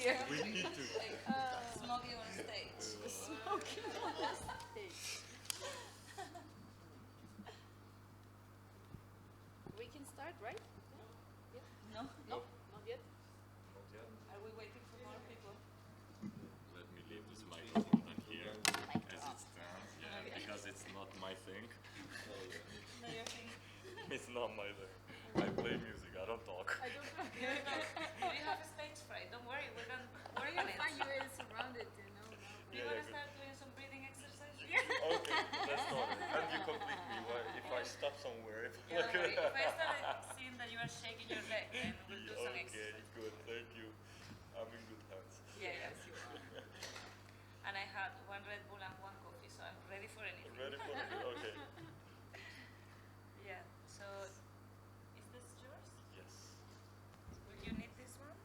here. We need to. Smoking on stage. Smoking on the stage. We can start, right? Yeah. No? No, not yet. Not yet. Are we waiting for more people? Let me leave this microphone on here Mic as drop. it stands. Yeah, because it's not my thing. No, your thing. It's not my thing. I play music. I don't talk. I don't know. We have a stage fright. Don't worry, we can work on it. Find you is surrounded, you know. Do you want to start doing some breathing exercises? Okay, let's start. And you complete me. If I stop somewhere. Yeah, don't worry. If I start seeing that you are shaking your leg, then we'll do some Okay, exercise. good. Thank you. I'm in good hands. Yeah, yes, you are. And I had one Red Bull and one coffee, so I'm ready for anything. Ready for it? Okay. Yeah, so is this yours? Yes. Will you need this one?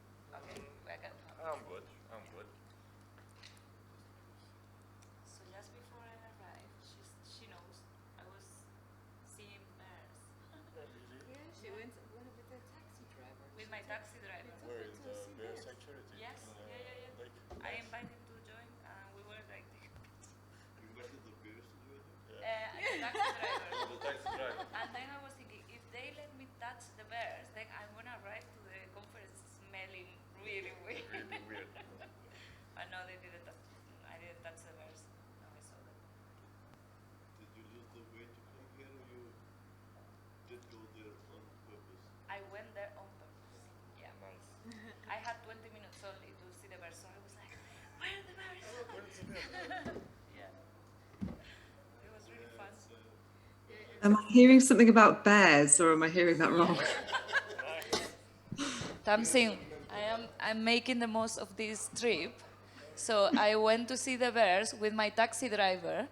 Okay, I can help. I'm good. I'm good. So just before I arrived, she knows I was seeing bears Yeah, she went with the taxi driver. with my taxi driver. Where is the bear sanctuary? Yes, yeah. Like, I invited him to join, and we were like the Invited the bears to do it? taxi driver. the taxi driver. And then I was thinking, if they let me touch the bears, then I'm gonna arrive to the conference smelling really weird. Really weird. But no, they didn't touch. I didn't touch the bears. No, I saw them. Did you lose the weight to come here or you did go there on purpose? I went there on purpose. Yeah. Nice. I had 20 minutes only to see the bears, so I was like, where are the bears? Where's the bear? Yeah. It was really fun. Am I hearing something about bears, or am I hearing that wrong? Tamsin, I'm making the most of this trip. So I went to see the bears with my taxi driver,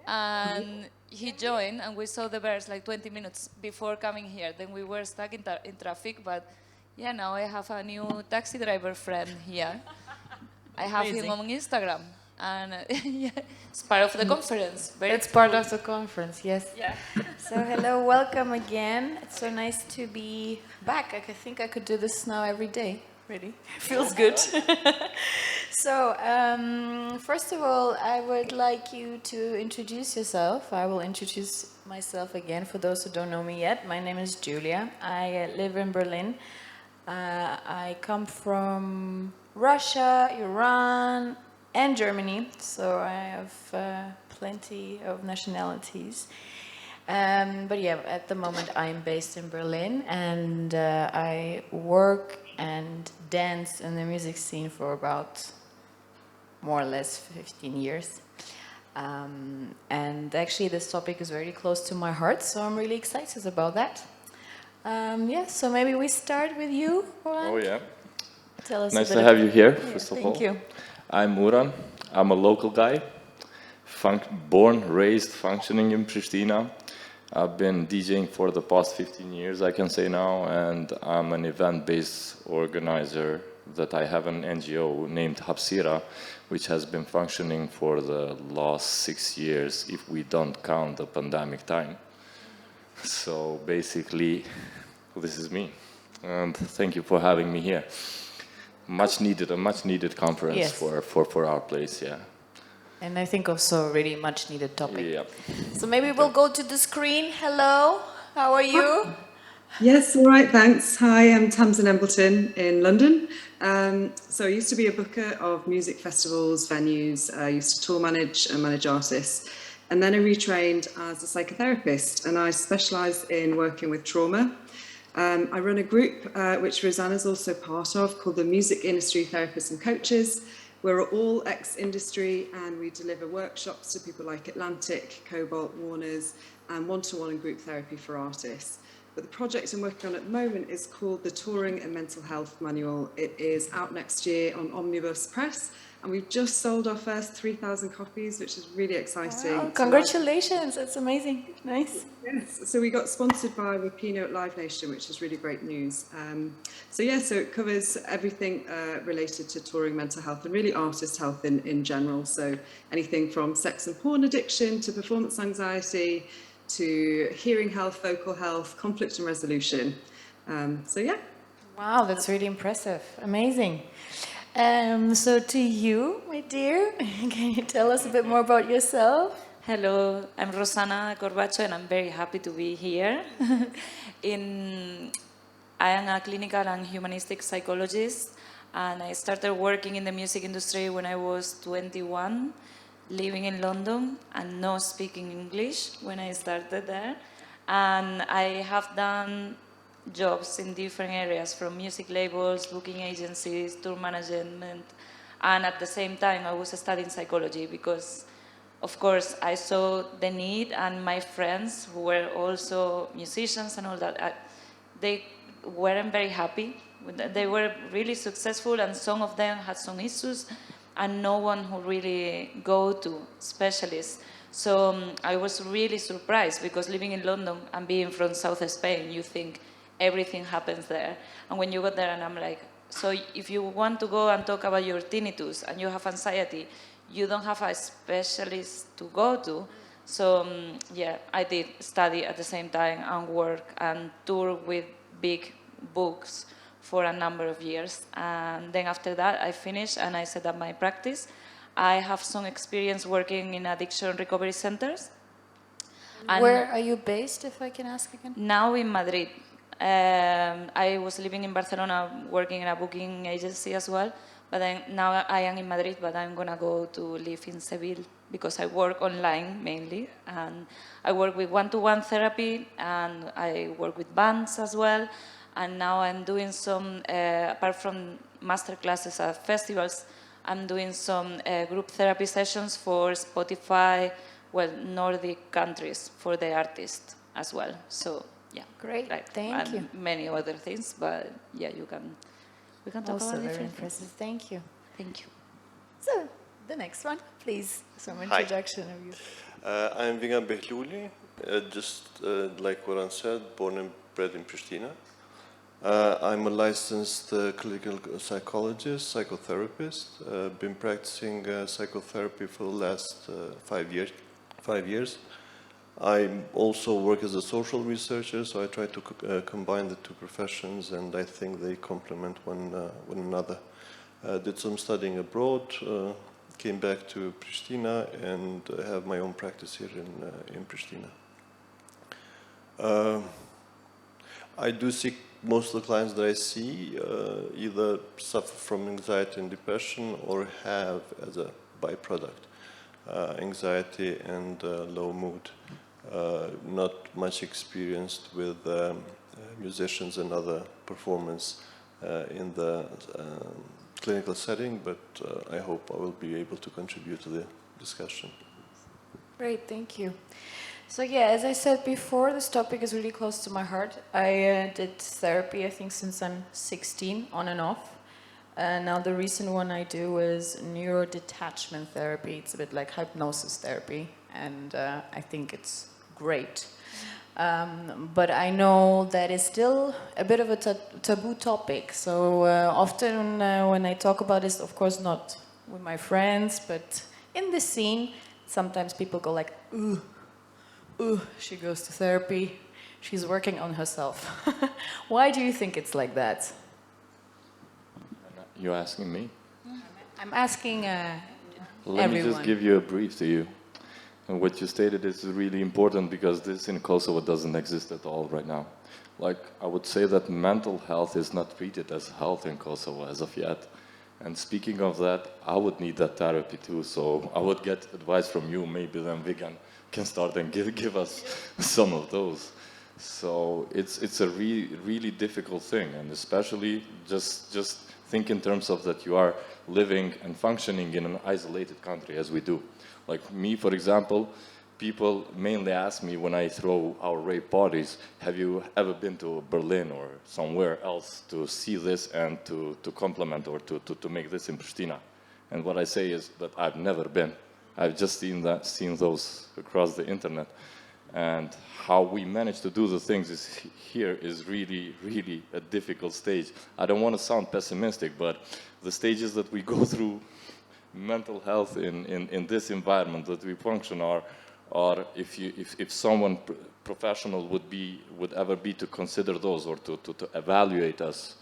and he joined, and we saw the bears like 20 minutes before coming here. Then we were stuck in traffic, but yeah, now I have a new taxi driver friend here. I have him on Instagram, and yeah, it's part of the conference. It's part of the conference, yes. Yeah. So hello, welcome again. It's so nice to be back. I think I could do this now every day. Really, feels good. So first of all, I would like you to introduce yourself. I will introduce myself again for those who don't know me yet. My name is Julia. I live in Berlin. I come from Russia, Iran, and Germany, so I have plenty of nationalities. But yeah, at the moment I'm based in Berlin, and I work and dance in the music scene for about more or less 15 years. And actually this topic is very close to my heart, so I'm really excited about that. Yeah, so maybe we start with you, Roland. Oh yeah. Tell us Nice a to bit have you here, first of all. Thank you. I'm Uran. I'm a local guy. Born, raised, functioning in Prishtina. I've been DJing for the past 15 years, I can say now, and I'm an event-based organizer that I have an NGO named Hapsira, which has been functioning for the last 6 years, if we don't count the pandemic time. So basically, this is me, and thank you for having me here. A much needed conference Yes. for our place, yeah. And I think also a really much needed topic. Yep. So maybe we'll go to the screen. Hello, how are you? Yes, all right, thanks. Hi, I'm Tamsin Embleton in London. So I used to be a booker of music festivals, venues. I used to tour manage and manage artists. And then I retrained as a psychotherapist, and I specialise in working with trauma. I run a group, which Rosanna's also part of, called the Music Industry Therapists and Coaches. We're all ex-industry, and we deliver workshops to people like Atlantic, Cobalt, Warners, and one-to-one and group therapy for artists. But the project I'm working on at the moment is called the Touring and Mental Health Manual. It is out next year on Omnibus Press, and we've just sold our first 3,000 copies, which is really exciting. Wow, congratulations, that's amazing. Nice. Yes, so we got sponsored by Rapino at Live Nation, which is really great news. So it covers everything related to touring mental health and really artist health in general. So anything from sex and porn addiction to performance anxiety to hearing health, vocal health, conflict and resolution. So yeah. Wow, that's really impressive. Amazing. So to you, my dear, can you tell us a bit more about yourself? Hello, I'm Rosana Corbacho and I'm very happy to be here. I am a clinical and humanistic psychologist and I started working in the music industry when I was 21, living in London and not speaking English when I started there. And I have done jobs in different areas from music labels, booking agencies, tour management, and at the same time I was studying psychology because of course I saw the need and my friends who were also musicians and all that, they weren't very happy. They were really successful and some of them had some issues and no one who really go to specialists. So I was really surprised because living in London and being from South Spain, you think everything happens there. And when you go there and I'm like, so if you want to go and talk about your tinnitus and you have anxiety, you don't have a specialist to go to. So yeah, I did study at the same time and work and tour with big books for a number of years. And then after that, I finished and I set up my practice. I have some experience working in addiction recovery centers. And Where are you based, if I can ask again? now in Madrid. I was living in Barcelona working in a booking agency as well, but then now I am in Madrid, but I'm gonna go to live in Seville because I work online mainly, and I work with one-to-one therapy, and I work with bands as well, and now I'm doing some, apart from master classes at festivals, I'm doing some group therapy sessions for Spotify, well, Nordic countries for the artists as well, so. Yeah, Great, right. thank you. Many other things, but yeah, we can talk Also about very different impressive, things. thank you. Thank you. So, the next one, please, some Hi. introduction of you. I'm Vigan Behlouli, just like Goran said, born and bred in Prishtina. I'm a licensed clinical psychologist, psychotherapist. Been practicing psychotherapy for the last 5 years. I also work as a social researcher, so I try to combine the two professions, and I think they complement one another. Did some studying abroad, came back to Prishtina, and have my own practice here in Prishtina. I do see most of the clients that I see either suffer from anxiety and depression or have as a byproduct anxiety and low mood. Not much experienced with musicians and other performers in the clinical setting, but I hope I will be able to contribute to the discussion. Great, thank you. So yeah, as I said before, this topic is really close to my heart. I did therapy, I think, since I'm 16, on and off. Now the recent one I do is neurodetachment therapy. It's a bit like hypnosis therapy, and I think it's great. But I know that is still a bit of a taboo topic. So often when I talk about this, of course not with my friends, but in the scene, sometimes people go like, ooh, she goes to therapy, she's working on herself. Why do you think it's like that? You're asking me? I'm asking Let me everyone. just give you a brief to you. And what you stated is really important because this in Kosovo doesn't exist at all right now. Like, I would say that mental health is not treated as health in Kosovo as of yet. And speaking of that, I would need that therapy too. So I would get advice from you. Maybe then Vigan can start and give us some of those. So it's a really difficult thing, and especially just think in terms of that you are living and functioning in an isolated country as we do. Like me, for example, people mainly ask me when I throw our rave parties, have you ever been to Berlin or somewhere else to see this and to complement or to make this in Pristina? And what I say is that I've never been. I've just seen those across the internet. And how we manage to do the things here is really a difficult stage. I don't want to sound pessimistic, but the stages that we go through mental health in this environment that we function are if someone professional would ever be to consider those or to evaluate us,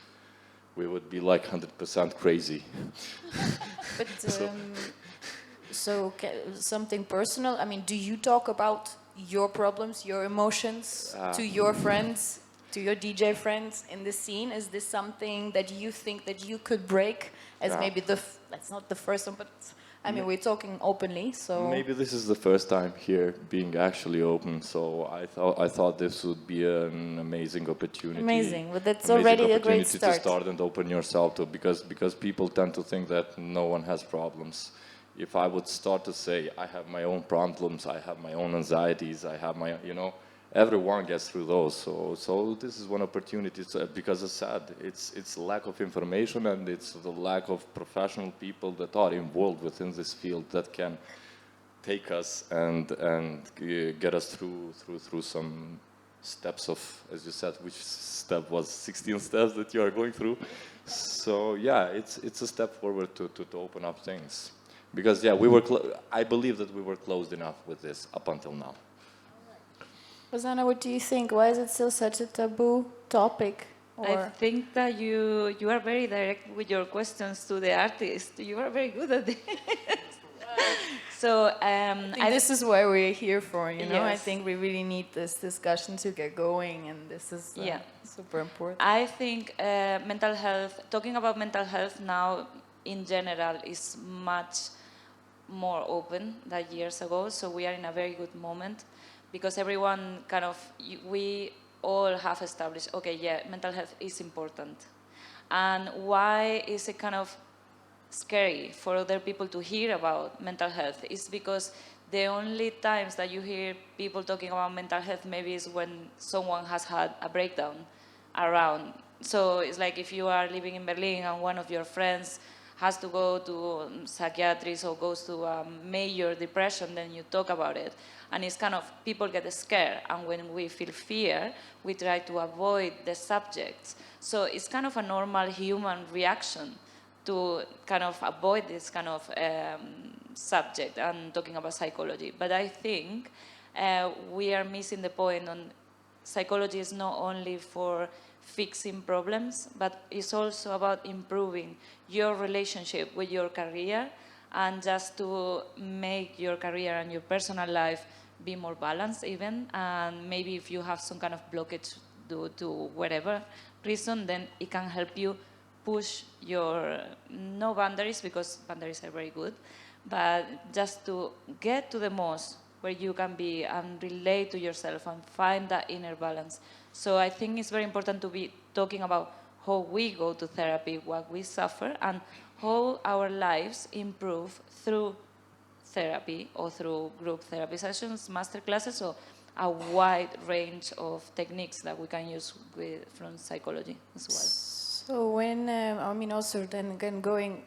we would be like 100% crazy. But something personal. I mean, do you talk about your problems, your emotions to your friends, to your DJ friends in the scene? Is this something that you think that you could break as maybe that's not the first one, but I mean, we're talking openly, so Maybe this is the first time here being actually open, so I thought this would be an amazing opportunity. amazing. But that's Amazing already a great opportunity start. to start and open yourself to, because people tend to think that no one has problems. If I would start to say I have my own problems, I have my own anxieties, I have my, everyone gets through those. So this is one opportunity because it's sad. It's lack of information, and it's the lack of professional people that are involved within this field that can take us and get us through some steps of, as you said, which step was 16 steps that you are going through. So yeah, it's a step forward to open up things. Because yeah, I believe that we were closed enough with this up until now. Rosanna, what do you think? Why is it still such a taboo topic? I think that you are very direct with your questions to the artist. You are very good at this. So this is why we're here for, you know. I Yes. think we really need this discussion to get going, and this is super important. I think mental health, talking about mental health now in general is much more open than years ago. So we are in a very good moment because everyone we all have established, okay, yeah, mental health is important. And why is it kind of scary for other people to hear about mental health? Is because the only times that you hear people talking about mental health maybe is when someone has had a breakdown around. So it's like if you are living in Berlin and one of your friends has to go to psychiatrist or goes to a major depression, then you talk about it. And it's kind of, people get scared. And when we feel fear, we try to avoid the subjects. So it's kind of a normal human reaction to kind of avoid this kind of subject and talking about psychology. But I think we are missing the point on psychology is not only for fixing problems, but it's also about improving your relationship with your career and just to make your career and your personal life be more balanced even. And maybe if you have some kind of blockage due to whatever reason, then it can help you push your, no boundaries, because boundaries are very good, but just to get to the most where you can be and relate to yourself and find that inner balance. So I think it's very important to be talking about how we go to therapy, what we suffer, and how our lives improve through therapy or through group therapy sessions, master classes, or a wide range of techniques that we can use from psychology as well. So when, also then again going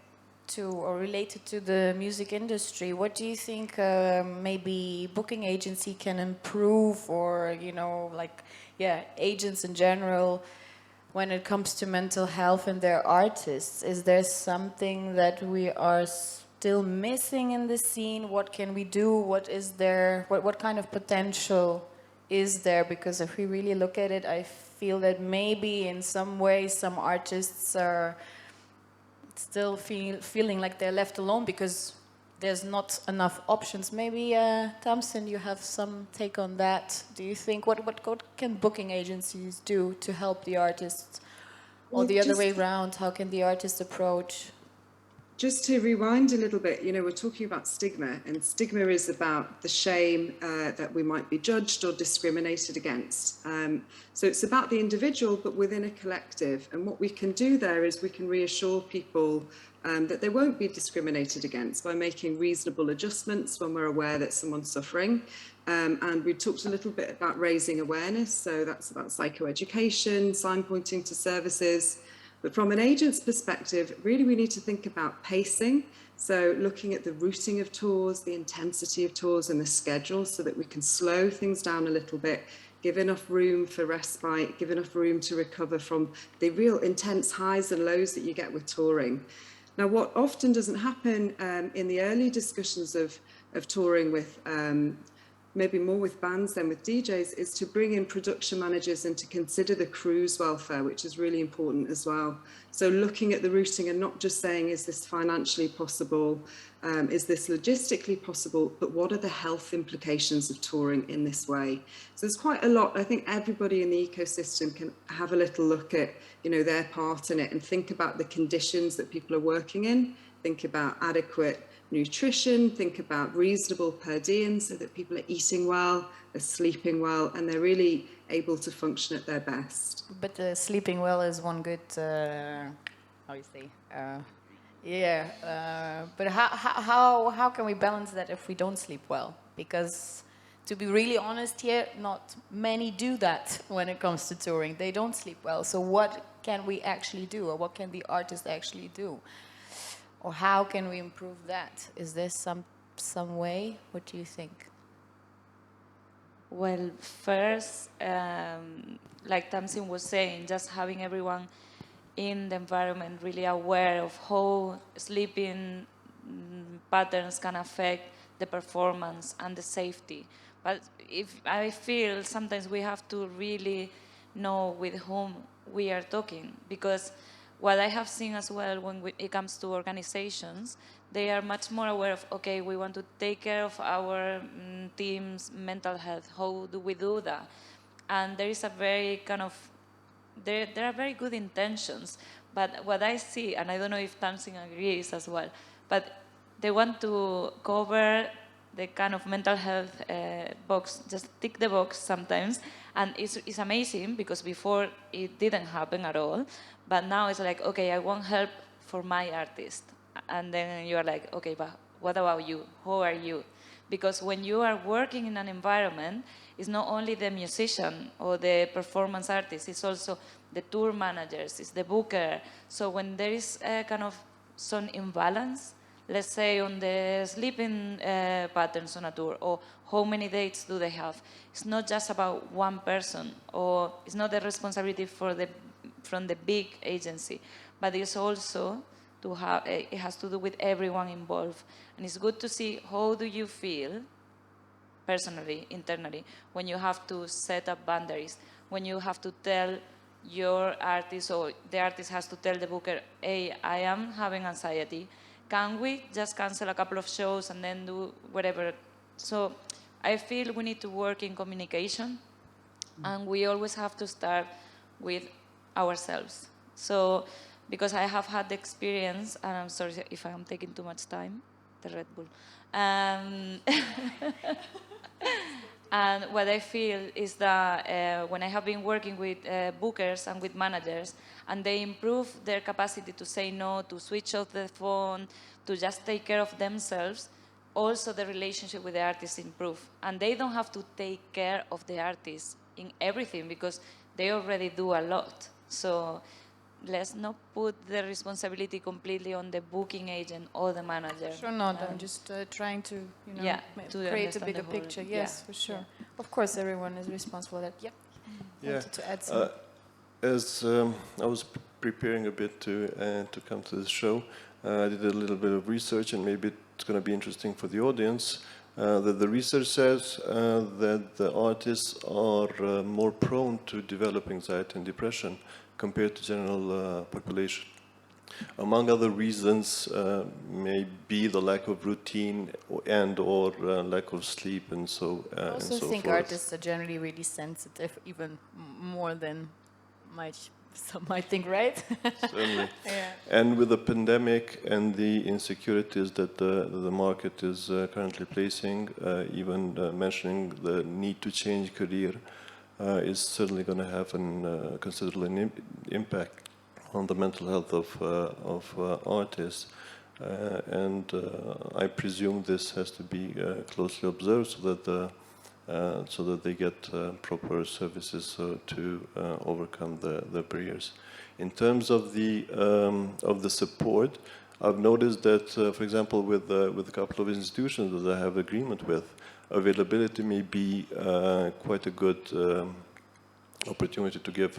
to or related to the music industry, what do you think maybe booking agency can improve, or agents in general when it comes to mental health and their artists? Is there something that we are still missing in the scene? What can we do? What is there? What kind of potential is there? Because if we really look at it, I feel that maybe in some ways some artists are still feeling like they're left alone because there's not enough options. Maybe Tamsin, you have some take on that. Do you think what can booking agencies do to help the artists, or the other way around? How can the artist approach? Just to rewind a little bit, we're talking about stigma, and stigma is about the shame that we might be judged or discriminated against. So it's about the individual, but within a collective. And what we can do there is we can reassure people that they won't be discriminated against by making reasonable adjustments when we're aware that someone's suffering. And we talked a little bit about raising awareness. So that's about psychoeducation, signpointing to services. But from an agent's perspective, really we need to think about pacing. So looking at the routing of tours, the intensity of tours and the schedule so that we can slow things down a little bit, give enough room for respite, give enough room to recover from the real intense highs and lows that you get with touring. Now, what often doesn't happen in the early discussions of touring with maybe more with bands than with DJs, is to bring in production managers and to consider the crew's welfare, which is really important as well. So looking at the routing and not just saying, is this financially possible? Is this logistically possible? But what are the health implications of touring in this way? So there's quite a lot. I think everybody in the ecosystem can have a little look at, their part in it and think about the conditions that people are working in, think about adequate nutrition, think about reasonable per diem so that people are eating well, they're sleeping well, and they're really able to function at their best. But sleeping well is one good, how you say, but how can we balance that if we don't sleep well? Because to be really honest here, not many do that when it comes to touring. They don't sleep well. So what can we actually do, or what can the artist actually do? Or how can we improve that? Is there some way? What do you think? Well, first, like Tamsin was saying, just having everyone in the environment really aware of how sleeping patterns can affect the performance and the safety. But if I feel sometimes we have to really know with whom we are talking, because what I have seen as well when it comes to organizations, they are much more aware of, okay, we want to take care of our team's mental health. How do we do that? And there is a very kind of, there are very good intentions, but what I see, and I don't know if Tamsin agrees as well, but they want to cover the kind of mental health box, just tick the box sometimes, and it's amazing because before it didn't happen at all, but now it's like, okay, I want help for my artist, and then you are like, okay, but what about you? Who are you? Because when you are working in an environment, it's not only the musician or the performance artist, it's also the tour managers, it's the booker. So when there is a kind of some imbalance, let's say on the sleeping patterns on a tour, or how many dates do they have, it's not just about one person, or it's not the responsibility from the big agency, but it's also to have, it has to do with everyone involved. And it's good to see how do you feel personally, internally, when you have to set up boundaries, when you have to tell your artist, or the artist has to tell the booker, hey, I am having anxiety, can we just cancel a couple of shows and then do whatever? So I feel we need to work in communication, and we always have to start with ourselves. So, because I have had the experience, and I'm sorry if I'm taking too much time, the Red Bull. And what I feel is that when I have been working with bookers and with managers, and they improve their capacity to say no, to switch off the phone, to just take care of themselves, also the relationship with the artist improve. And they don't have to take care of the artist in everything because they already do a lot. So let's not put the responsibility completely on the booking agent or the manager. Sure not. I'm just trying to, to create a understand bigger the whole- picture. Yes, for sure. Of course, everyone is responsible for that. Yeah. Wanted to add some. As I was preparing a bit to come to this show, I did a little bit of research, and maybe it's going to be interesting for the audience. That the research says that the artists are more prone to develop anxiety and depression compared to general population. Among other reasons, may be the lack of routine and/or lack of sleep, and so I also and so think forth. artists are generally really sensitive, even more than some might think, right? Certainly. Yeah. And with the pandemic and the insecurities that the market is currently placing, even mentioning the need to change career is certainly going to have a considerable impact on the mental health of artists. And I presume this has to be closely observed so that they get proper services to overcome the barriers. In terms of the support, I've noticed that, for example, with a couple of institutions that I have agreement with, availability may be quite a good opportunity to give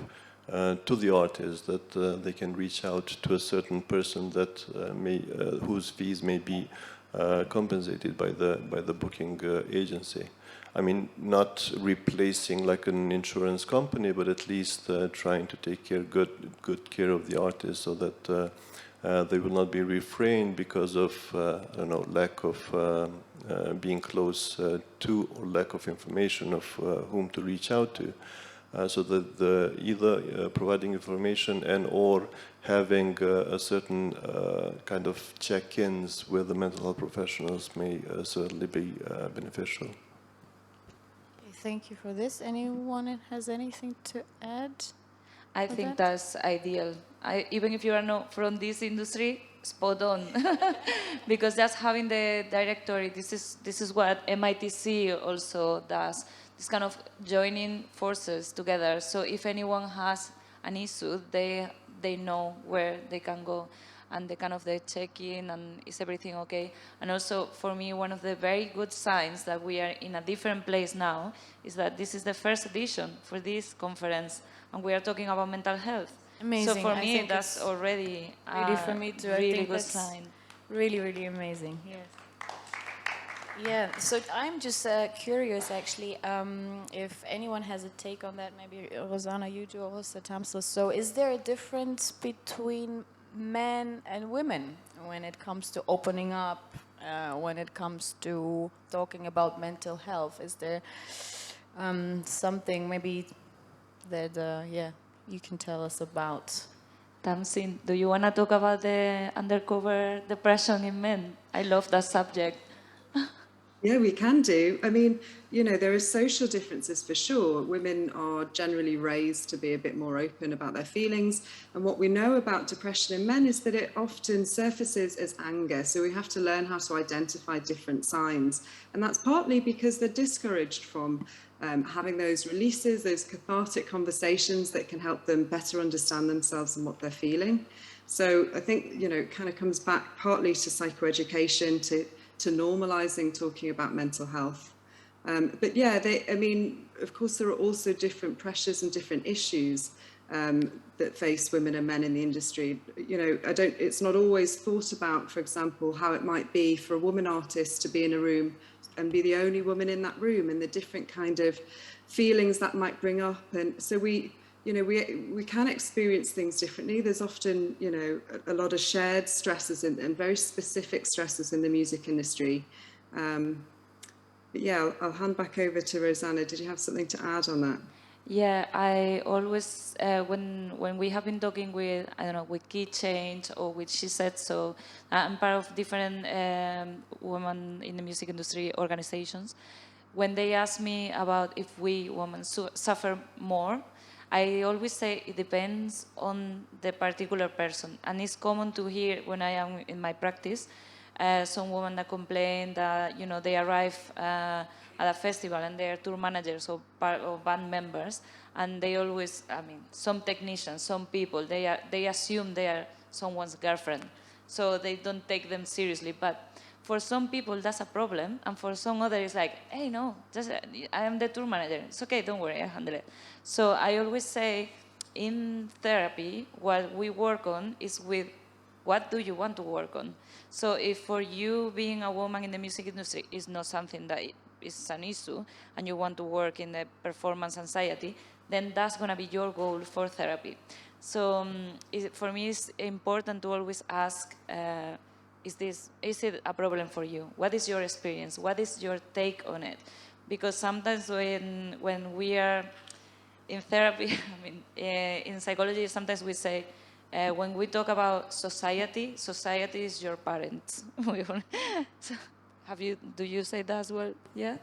to the artists, that they can reach out to a certain person that whose fees may be compensated by the booking agency. I mean, not replacing like an insurance company, but at least trying to take good care of the artist, so that they will not be refrained because of I don't know, lack of being close to, or lack of information of whom to reach out to. So that either providing information and or having a certain kind of check-ins with the mental health professionals may certainly be beneficial. Thank you for this. Anyone has anything to add? I For think that? that's ideal. Even if you are not from this industry, spot on. Because just having the directory, this is what MITC also does. This kind of joining forces together. So if anyone has an issue, they know where they can go, and they check in, and is everything okay? And also for me, one of the very good signs that we are in a different place now is that this is the first edition for this conference, and we are talking about mental health. Amazing. So for I me, think that's it's already really, for me too, I really think good that's sign. really, really amazing. Yes. Yeah, so I'm just curious actually, if anyone has a take on that, maybe Rosanna, you do, also Tamsa. So is there a difference between men and women when it comes to opening up, when it comes to talking about mental health? Is there something maybe that, you can tell us about? Tamsin, do you want to talk about the undercover depression in men? I love that subject. Yeah, we can do. I mean, there are social differences for sure. Women are generally raised to be a bit more open about their feelings. And what we know about depression in men is that it often surfaces as anger. So we have to learn how to identify different signs. And that's partly because they're discouraged from having those releases, those cathartic conversations that can help them better understand themselves and what they're feeling. So I think, it kind of comes back partly to psychoeducation, to normalizing talking about mental health. But yeah, of course, there are also different pressures and different issues that face women and men in the industry. It's not always thought about, for example, how it might be for a woman artist to be in a room and be the only woman in that room, and the different kind of feelings that might bring up. And so we can experience things differently. There's often, a lot of shared stresses and very specific stresses in the music industry. But yeah, I'll hand back over to Rosanna. Did you have something to add on that? Yeah, I always, when we have been talking with, I don't know, with Key Change or with She Said So, I'm part of different women in the music industry organizations. When they ask me about if we women suffer more, I always say it depends on the particular person. And it's common to hear when I am in my practice, some women that complain that, they arrive at a festival and they are tour managers or band members, and they always, some technicians, some people, they assume they are someone's girlfriend, so they don't take them seriously. But for some people, that's a problem, and for some others, it's like, hey, no, just I am the tour manager. It's okay, don't worry, I handle it. So I always say, in therapy, what we work on is with what do you want to work on. So if for you being a woman in the music industry is not something that is an issue, and you want to work in the performance anxiety, then that's going to be your goal for therapy. So for me, it's important to always ask, is it a problem for you? What is your experience? What is your take on it? Because sometimes when we are in therapy, in psychology, sometimes we say, when we talk about society is your parents. So, do you say that as well? Yeah?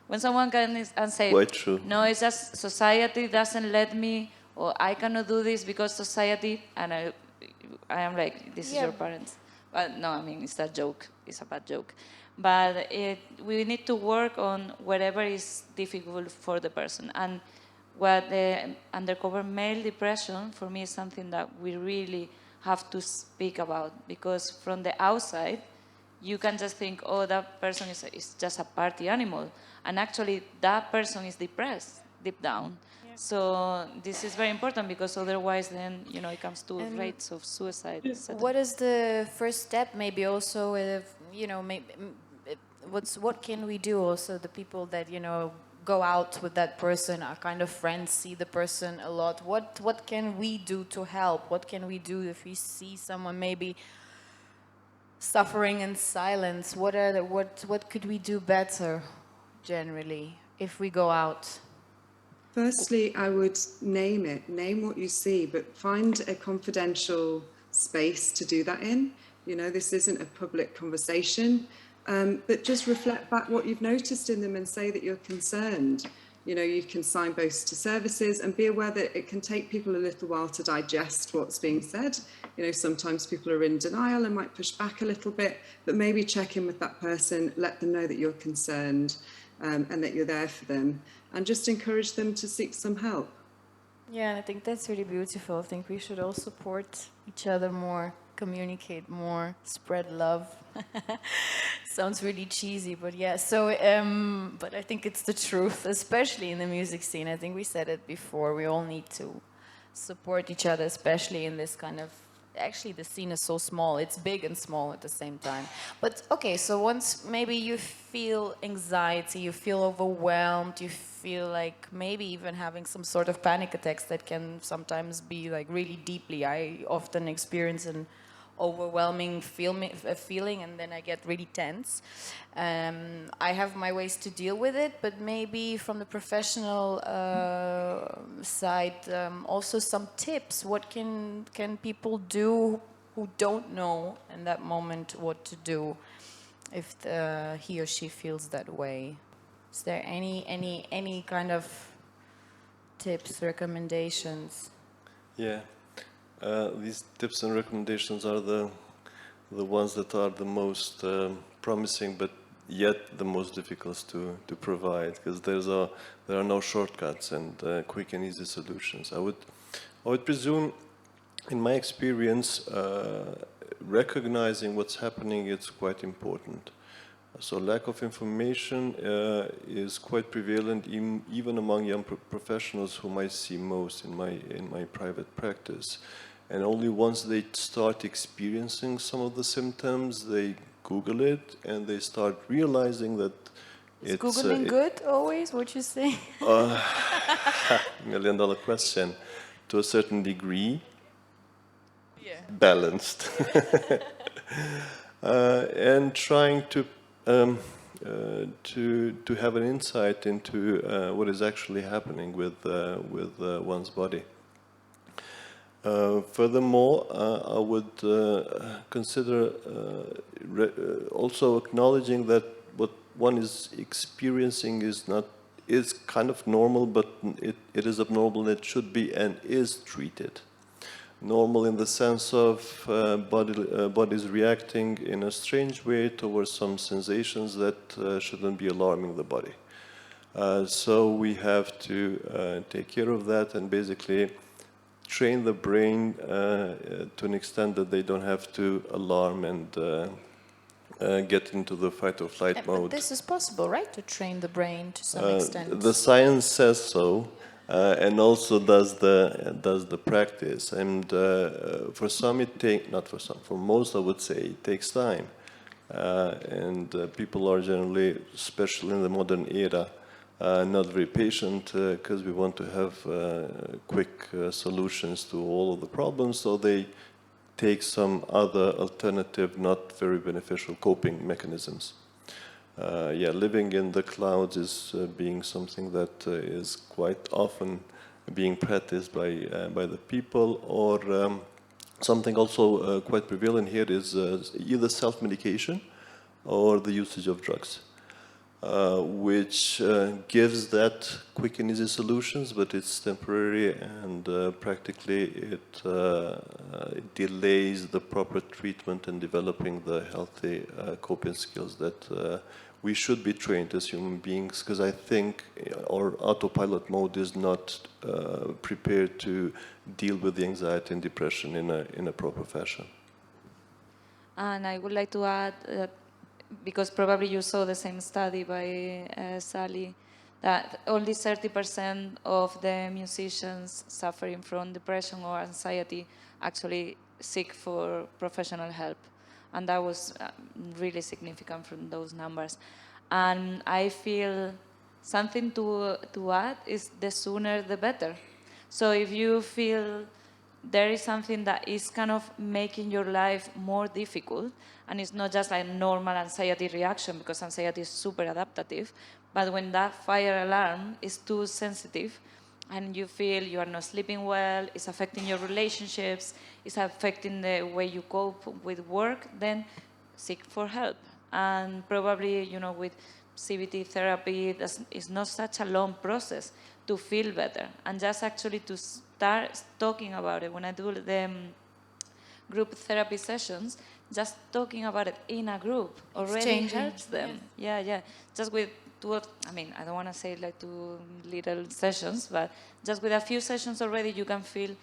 When someone can and say, Quite true. no, it's just society doesn't let me, or I cannot do this because society, and I am like, this is your parents. But no, it's a joke. It's a bad joke. But we need to work on whatever is difficult for the person. And what the undercover male depression, for me, is something that we really have to speak about, because from the outside, you can just think, oh, that person is just a party animal. And actually, that person is depressed deep down. Yeah. So this is very important, because otherwise then, it comes to rates of suicide. What is the first step, maybe also if you know, what can we do? Also, the people that, you know, go out with that person, are kind of friends, see the person a lot. What can we do to help? What can we do if we see someone maybe suffering in silence? What could we do better generally if we go out? Firstly, I would name it, name what you see, but find a confidential space to do that in. You know, this isn't a public conversation, but just reflect back what you've noticed in them and say that you're concerned. You know, you can signpost to services and be aware that it can take people a little while to digest what's being said. You know, sometimes people are in denial and might push back a little bit, but maybe check in with that person, let them know that you're concerned and that you're there for them, and just encourage them to seek some help. Yeah, and I think that's really beautiful. I think we should all support each other more, communicate more, spread love. Sounds really cheesy, but yeah. So, but I think it's the truth, especially in the music scene. I think we said it before. We all need to support each other, especially in this kind of. Actually, the scene is so small. It's big and small at the same time. But okay, so once maybe you feel anxiety, you feel overwhelmed, you feel like maybe even having some sort of panic attacks that can sometimes be like really deeply. I often experience an overwhelming feeling, and then I get really tense. I have my ways to deal with it, but maybe from the professional side, also some tips. What can people do who don't know in that moment what to do if he or she feels that way? Is there any kind of tips, recommendations? Yeah. These tips and recommendations are the ones that are the most promising, but yet the most difficult to provide, because there are no shortcuts and quick and easy solutions. I would presume, in my experience, recognizing what's happening is quite important. So lack of information is quite prevalent even among young professionals whom I see most in my private practice. And only once they start experiencing some of the symptoms, they Google it and they start realizing that Is Googling good always, would you say? $1,000,000 question. To a certain degree, Yeah. balanced. And trying to have an insight into what is actually happening with one's body. Furthermore, I would consider also acknowledging that what one is experiencing is kind of normal, but it is abnormal. It should be and is treated. Normal in the sense of bodies reacting in a strange way towards some sensations that shouldn't be alarming the body. So we have to take care of that and basically train the brain to an extent that they don't have to alarm and get into the fight or flight mode. But this is possible, right? To train the brain to some extent. The science says so. And also does the practice, and for some for most I would say it takes time, and people are generally, especially in the modern era, not very patient because we want to have quick solutions to all of the problems, so they take some other alternative, not very beneficial coping mechanisms. Living in the clouds is being something that is quite often being practiced by the people, or something also quite prevalent here is either self-medication or the usage of drugs, which gives that quick and easy solutions, but it's temporary, and practically it delays the proper treatment and developing the healthy coping skills that we should be trained as human beings, because I think our autopilot mode is not prepared to deal with the anxiety and depression in a proper fashion. And I would like to add, because probably you saw the same study by Sally, that only 30% of the musicians suffering from depression or anxiety actually seek for professional help. and that was really significant from those numbers. And I feel something to add is the sooner the better. So if you feel there is something that is kind of making your life more difficult, and it's not just like normal anxiety reaction, because anxiety is super adaptive, but when that fire alarm is too sensitive and you feel you are not sleeping well, it's affecting your relationships, it's affecting the way you cope with work, then seek for help. And probably, you know, with CBT therapy, it's not such a long process to feel better. And just actually to start talking about it, when I do the group therapy sessions, just talking about it in a group already helps them. Yes. Yeah. Just with I don't want to say like 2 little sessions, but just with a few sessions already you can feel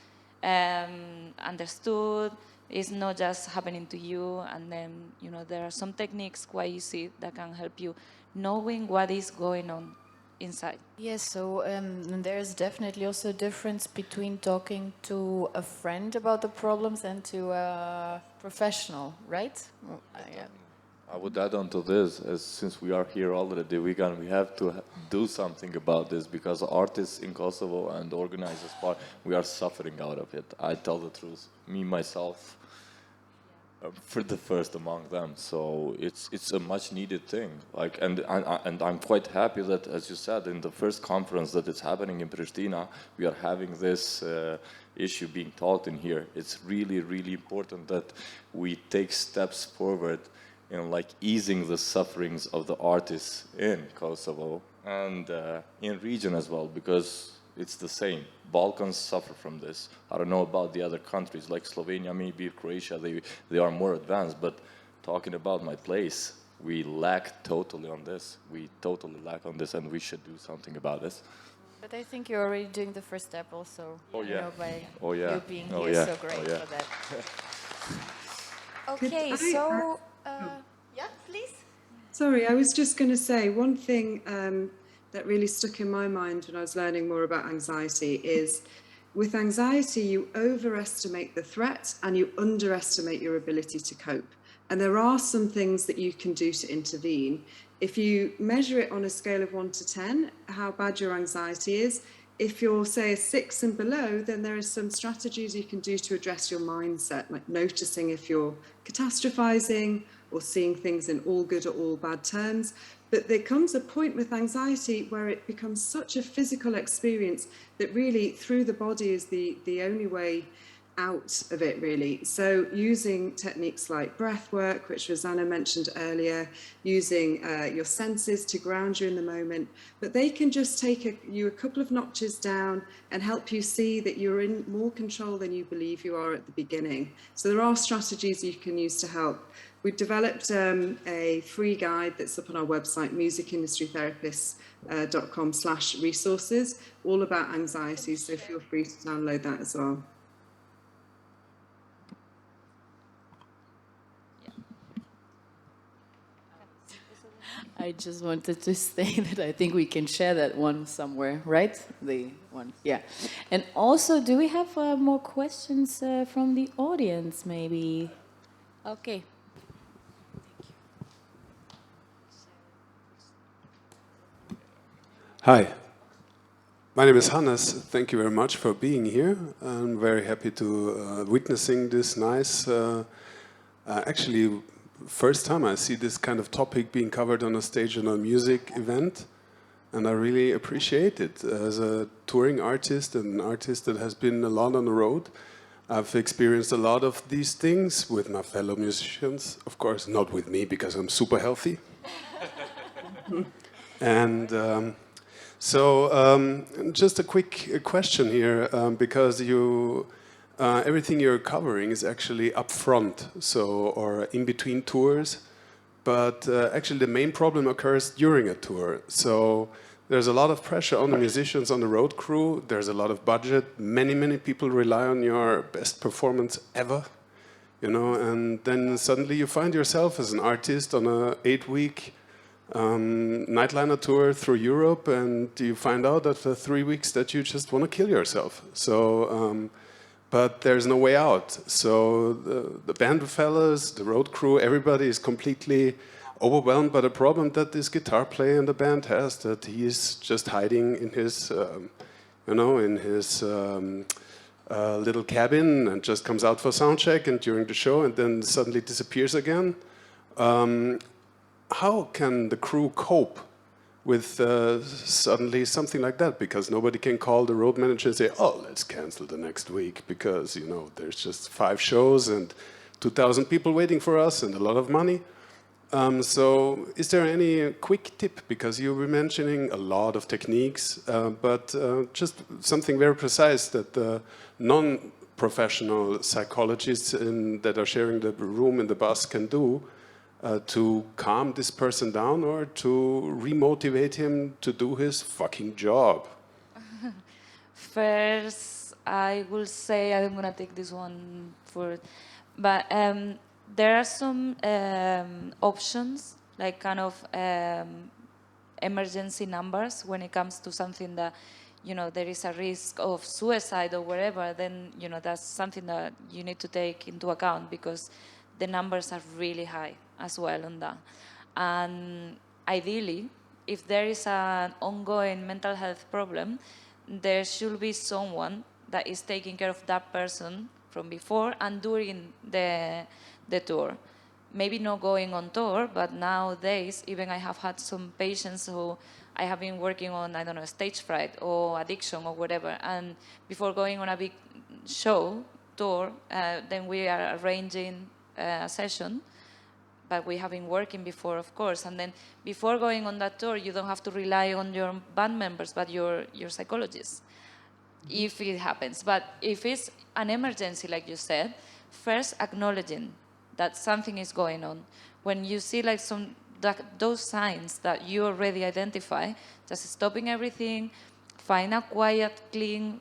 understood. It's not just happening to you. And then, you know, there are some techniques quite easy that can help you knowing what is going on inside. Yes, so there's definitely also a difference between talking to a friend about the problems and to a professional, right? Yeah. I would add on to this, as since we are here already, we have to do something about this, because artists in Kosovo and organizers part, we are suffering out of it. I tell the truth, me myself, for the first among them. So it's a much needed thing. Like, and I'm quite happy that, as you said, in the first conference that it's happening in Prishtina, we are having this issue being taught in here. It's really, really important that we take steps forward in like easing the sufferings of the artists in Kosovo and in region as well, because it's the same. Balkans suffer from this. I don't know about the other countries like Slovenia, maybe Croatia, they are more advanced, but talking about my place, we lack totally on this. We totally lack on this, and we should do something about this. But I think you're already doing the first step also, Oh, you yeah. know, by Oh, yeah. you being Oh, here, yeah. so great Oh, yeah. for that. Could Okay, I so, yeah, please. Sorry, I was just going to say one thing that really stuck in my mind when I was learning more about anxiety is, with anxiety, you overestimate the threat and you underestimate your ability to cope. And there are some things that you can do to intervene. If you measure it on a scale of 1 to 10, how bad your anxiety is, if you're, say, a 6 and below, then there are some strategies you can do to address your mindset, like noticing if you're catastrophizing or seeing things in all good or all bad terms. But there comes a point with anxiety where it becomes such a physical experience that really through the body is the only way out of it, really. So using techniques like breath work, which Rosanna mentioned earlier, using your senses to ground you in the moment, but they can just take you a couple of notches down and help you see that you're in more control than you believe you are at the beginning. So there are strategies you can use to help. We've developed a free guide that's up on our website, musicindustrytherapists.com/resources, all about anxiety, so feel free to download that as well. I just wanted to say that I think we can share that one somewhere, right? The one, yeah. And also, do we have more questions from the audience, maybe? Okay. Hi, my name is Hannes. Thank you very much for being here. I'm very happy to witnessing this nice, actually, first time I see this kind of topic being covered on a stage in a music event, and I really appreciate it. As a touring artist and an artist that has been a lot on the road, I've experienced a lot of these things with my fellow musicians. Of course, not with me because I'm super healthy. And just a quick question here, because everything you're covering is actually up front, or in between tours, but actually the main problem occurs during a tour. So there's a lot of pressure on the musicians, on the road crew. There's a lot of budget. Many people rely on your best performance ever, you know. And then suddenly you find yourself as an artist on a 8-week nightliner tour through Europe, and you find out after 3 weeks that you just want to kill yourself. So but there's no way out. So the band fellas, the road crew, everybody is completely overwhelmed by the problem that this guitar player in the band has, that he is just hiding in his, in his little cabin and just comes out for sound check and during the show and then suddenly disappears again. How can the crew cope with suddenly something like that? Because nobody can call the road manager and say, oh, let's cancel the next week because, there's just 5 shows and 2,000 people waiting for us and a lot of money. So is there any quick tip? Because you were mentioning a lot of techniques, but just something very precise that the non-professional psychologists that are sharing the room in the bus can do to calm this person down or to remotivate him to do his fucking job? First, I will say I'm gonna take this one for, but there are some options, like kind of emergency numbers when it comes to something that, there is a risk of suicide or whatever. Then that's something that you need to take into account because the numbers are really high as well on that. And ideally, if there is an ongoing mental health problem, there should be someone that is taking care of that person from before and during the tour. Maybe not going on tour, but nowadays, even I have had some patients who I have been working on, I don't know, stage fright or addiction or whatever. And before going on a big show, tour, then we are arranging a session, but we have been working before, of course. And then before going on that tour, you don't have to rely on your band members, but your psychologist, if it happens. But if it's an emergency, like you said, first acknowledging that something is going on. When you see like those signs that you already identify, just stopping everything, find a quiet, clean,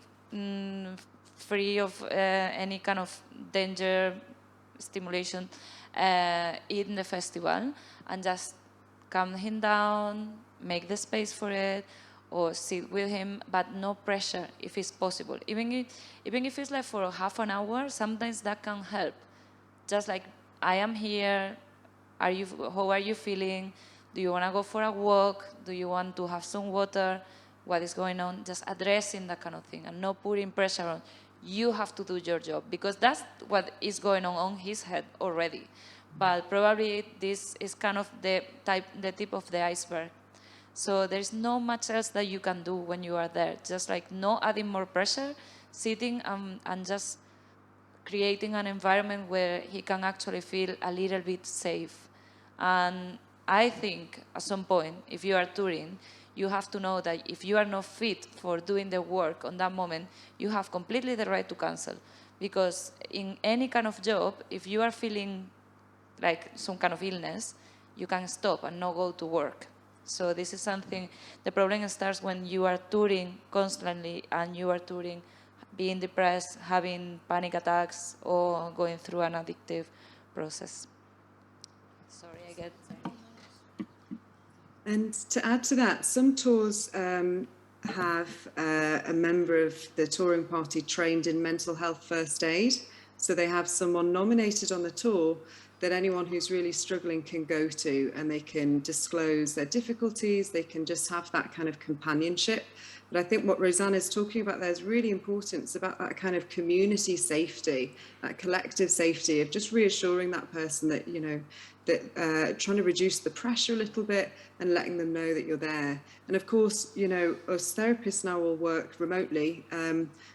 free of any kind of danger, stimulation in the festival, and just calm him down, make the space for it, or sit with him, but no pressure if it's possible. Even if it's like for half an hour, sometimes that can help. Just like, I am here, how are you feeling? Do you want to go for a walk? Do you want to have some water? What is going on? Just addressing that kind of thing and not putting pressure on. You have to do your job, because that's what is going on his head already. But probably this is kind of the tip of the iceberg. So there's not much else that you can do when you are there. Just like not adding more pressure, sitting and just creating an environment where he can actually feel a little bit safe. And I think at some point, if you are touring, you have to know that if you are not fit for doing the work on that moment, you have completely the right to cancel. Because in any kind of job, if you are feeling like some kind of illness, you can stop and not go to work. So this is something, the problem starts when you are touring constantly and you are touring, being depressed, having panic attacks, or going through an addictive process. Sorry, I get... And to add to that, some tours have a member of the touring party trained in mental health first aid. So they have someone nominated on the tour that anyone who's really struggling can go to, and they can disclose their difficulties, they can just have that kind of companionship. But I think what Rosanna is talking about there is really important. It's about that kind of community safety, that collective safety of just reassuring that person that, that trying to reduce the pressure a little bit and letting them know that you're there. And of course, us therapists now all work remotely.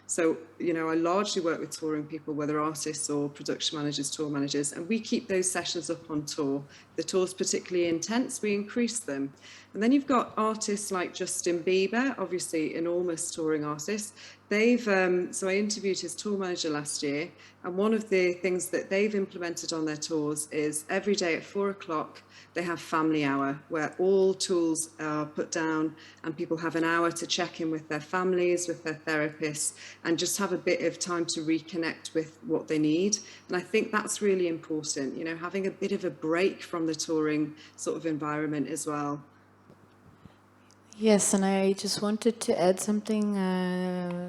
So, I largely work with touring people, whether artists or production managers, tour managers, and we keep those sessions up on tour. The tour's particularly intense, we increase them. And then you've got artists like Justin Bieber, obviously enormous touring artist. They've, so I interviewed his tour manager last year, and one of the things that they've implemented on their tours is every day at 4 o'clock, they have family hour where all tools are put down and people have an hour to check in with their families, with their therapists, and just have a bit of time to reconnect with what they need. And I think that's really important, having a bit of a break from the touring sort of environment as well. Yes, and I just wanted to add something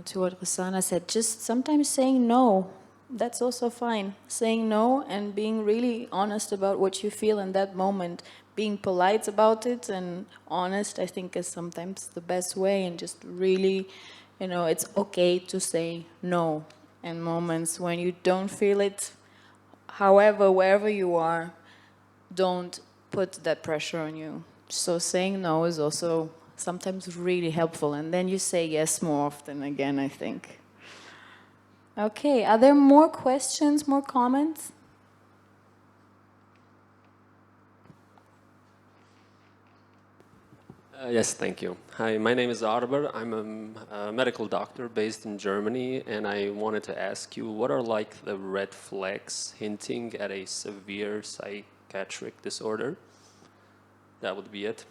to what Rosanna said. Just sometimes saying no, that's also fine. Saying no and being really honest about what you feel in that moment. Being polite about it and honest, I think, is sometimes the best way. And just really, it's okay to say no in moments when you don't feel it. However, wherever you are, don't put that pressure on you. So saying no is also sometimes really helpful, and then you say yes more often again, I think. Okay, are there more questions, more comments? Yes, thank you. Hi, my name is Arber. I'm a medical doctor based in Germany, and I wanted to ask you, what are like the red flags hinting at a severe psychiatric disorder? That would be it.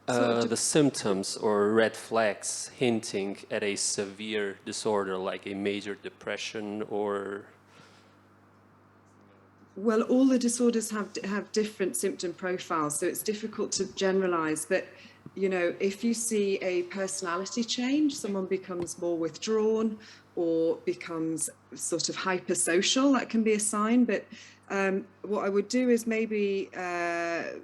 The symptoms or red flags hinting at a severe disorder, like a major depression or... Well, all the disorders have different symptom profiles, so it's difficult to generalize. But if you see a personality change, someone becomes more withdrawn or becomes sort of hypersocial, that can be a sign. But what I would do is maybe